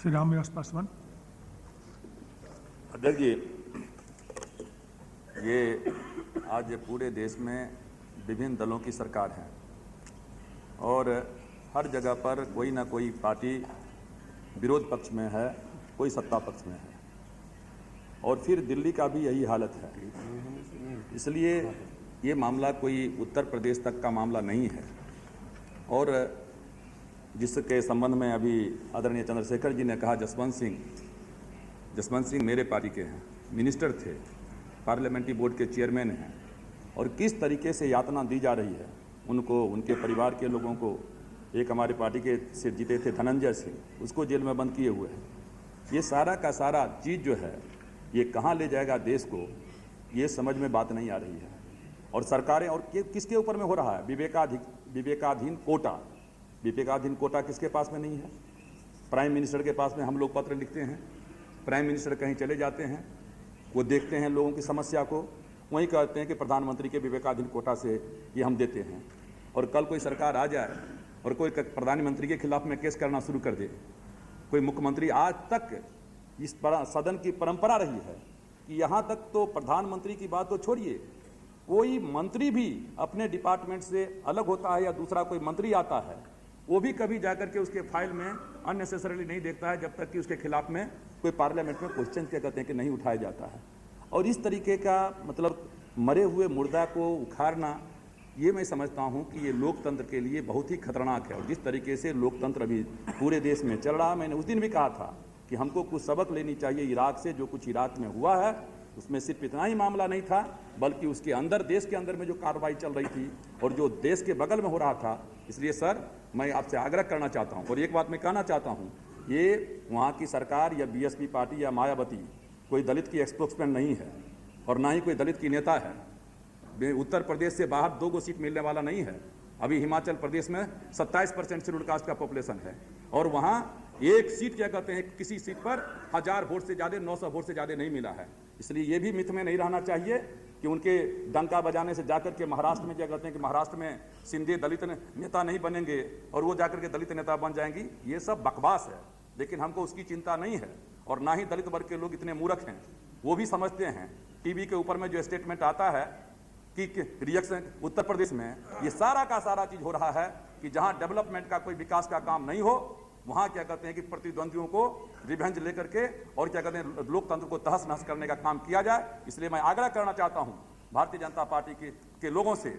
श्री रामविलास पासवान। अध्यक्ष जी, ये आज पूरे देश में विभिन्न दलों की सरकार है और हर जगह पर कोई ना कोई पार्टी विरोध पक्ष में है, कोई सत्ता पक्ष में है और फिर दिल्ली का भी यही हालत है। इसलिए ये मामला कोई उत्तर प्रदेश तक का मामला नहीं है और जिसके संबंध में अभी आदरणीय चंद्रशेखर जी ने कहा, जसवंत सिंह मेरे पार्टी के हैं, मिनिस्टर थे, पार्लियामेंट्री बोर्ड के चेयरमैन हैं और किस तरीके से यातना दी जा रही है उनको, उनके परिवार के लोगों को। एक हमारे पार्टी के से जीते थे धनंजय सिंह, उसको जेल में बंद किए हुए हैं। ये सारा का सारा चीज़ जो है ये कहाँ ले जाएगा देश को, ये समझ में बात नहीं आ रही है। और सरकारें और किसके ऊपर में हो रहा है, विवेकाधीन कोटा। विवेकाधीन कोटा किसके पास में नहीं है? प्राइम मिनिस्टर के पास में हम लोग पत्र लिखते हैं, प्राइम मिनिस्टर कहीं चले जाते हैं, वो देखते हैं लोगों की समस्या को, वहीं कहते हैं कि प्रधानमंत्री के विवेकाधीन कोटा से ये हम देते हैं। और कल कोई सरकार आ जाए और कोई प्रधानमंत्री के खिलाफ में केस करना शुरू कर दे, कोई मुख्यमंत्री, आज तक इस सदन की परंपरा रही है कि यहाँ तक तो प्रधानमंत्री की बात तो छोड़िए, कोई मंत्री भी अपने डिपार्टमेंट से अलग होता है या दूसरा कोई मंत्री आता है, वो भी कभी जाकर के उसके फाइल में अननेसेसरीली नहीं देखता है जब तक कि उसके खिलाफ में कोई पार्लियामेंट में क्वेश्चन क्या कहते हैं कि नहीं उठाया जाता है। और इस तरीके का मतलब मरे हुए मुर्दा को उखाड़ना, ये मैं समझता हूँ कि ये लोकतंत्र के लिए बहुत ही खतरनाक है। और जिस तरीके से लोकतंत्र अभी पूरे देश में चल रहा, मैंने उस दिन भी कहा था कि हमको कुछ सबक लेनी चाहिए इराक से। जो कुछ इराक में हुआ है उसमें सिर्फ इतना ही मामला नहीं था, बल्कि उसके अंदर, देश के अंदर में जो कार्रवाई चल रही थी और जो देश के बगल में हो रहा था। इसलिए सर, मैं आपसे आग्रह करना चाहता हूं और एक बात मैं कहना चाहता हूं, ये वहां की सरकार या बीएसपी पार्टी या मायावती कोई दलित की स्पोक्समैन नहीं है और ना ही कोई दलित की नेता है। उत्तर प्रदेश से बाहर 2 सीट मिलने वाला नहीं है। अभी हिमाचल प्रदेश में 27% शेड्यूल कास्ट का पॉपुलेशन है और वहां एक सीट क्या कहते हैं, किसी सीट पर 1000 वोट से ज़्यादा, 900 वोट से ज़्यादा नहीं मिला है। इसलिए ये भी मिथ में नहीं रहना चाहिए कि उनके डंका बजाने से जाकर के महाराष्ट्र में क्या कहते हैं कि महाराष्ट्र में सिंधे दलित नेता नहीं बनेंगे और वो जाकर के दलित नेता बन जाएंगी। ये सब बकवास है, लेकिन हमको उसकी चिंता नहीं है। और ना ही दलित वर्ग के लोग इतने मूर्ख हैं, वो भी समझते हैं। टीवी के ऊपर में जो स्टेटमेंट आता है कि रिएक्शन उत्तर प्रदेश में, ये सारा का सारा चीज हो रहा है कि जहां डेवलपमेंट का कोई विकास का काम नहीं हो, वहां क्या कहते हैं कि प्रतिद्वंदियों को रिवेंज लेकर के और क्या कहते हैं लोकतंत्र को तहस नहस करने का काम किया जाए। इसलिए मैं आग्रह करना चाहता हूं भारतीय जनता पार्टी के लोगों से।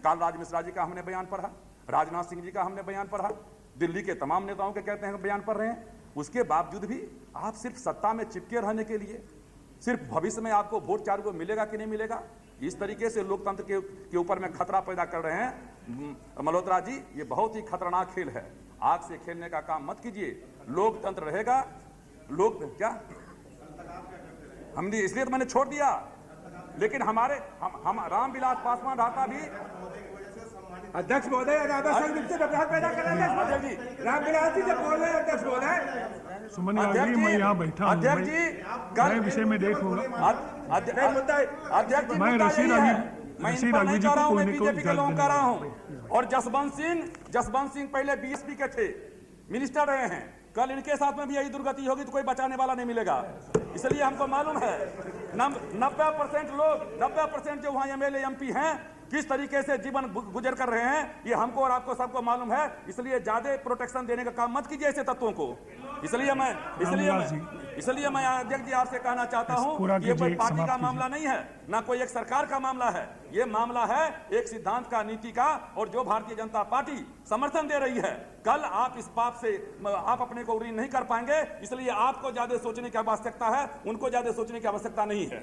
कालराज मिश्रा जी का हमने बयान पढ़ा, राजनाथ सिंह जी का हमने बयान पढ़ा, दिल्ली के तमाम नेताओं के कहते हैं बयान पढ़ रहे हैं। उसके बावजूद भी आप सिर्फ सत्ता में चिपके रहने के लिए, सिर्फ भविष्य में आपको वोट 4 को मिलेगा कि नहीं मिलेगा, इस तरीके से लोकतंत्र के ऊपर में खतरा पैदा कर रहे हैं मल्होत्रा जी। ये बहुत ही खतरनाक खेल है, आग से खेलने का काम मत कीजिए। लोकतंत्र रहेगा, लोग क्या हमने, इसलिए तो मैंने छोड़ दिया। लेकिन हम रामविलास पासवान रहता भी। अध्यक्ष महोदय, पैदा कर रहे हैं रामविलास जी जब बोल रहे हैं, अध्यक्ष महोदय। सुमन यादव जी, मैं यहाँ बैठा हूँ, अध्यक्ष जी नए विषय में देखूंगा। अध्यक्ष जी, मैं रशीद अली जी को बोलने को बीजेपी के लोगों का रहा हूँ। और जसवंत सिंह पहले बीएसपी के थे, मिनिस्टर रहे हैं। कल इनके साथ में भी यही दुर्गति होगी तो कोई बचाने वाला नहीं मिलेगा। इसलिए हमको मालूम है 90% लोग, 90% जो वहाँ एमएलए एमपी हैं किस तरीके से जीवन गुजर कर रहे हैं, ये हमको और आपको सबको मालूम है। इसलिए ज्यादा प्रोटेक्शन देने का काम मत कीजिए ऐसे तत्वों को। इसलिए मैं अध्यक्ष जी आपसे कहना चाहता हूं, ये कोई पार्टी का मामला नहीं है, ना कोई एक सरकार का मामला है। ये मामला है एक सिद्धांत का, नीति का, और जो भारतीय जनता पार्टी समर्थन दे रही है। कल आप इस पाप से आप अपने को उड़ी नहीं कर पाएंगे। इसलिए आपको ज्यादा सोचने की आवश्यकता है, उनको ज्यादा सोचने की आवश्यकता नहीं है।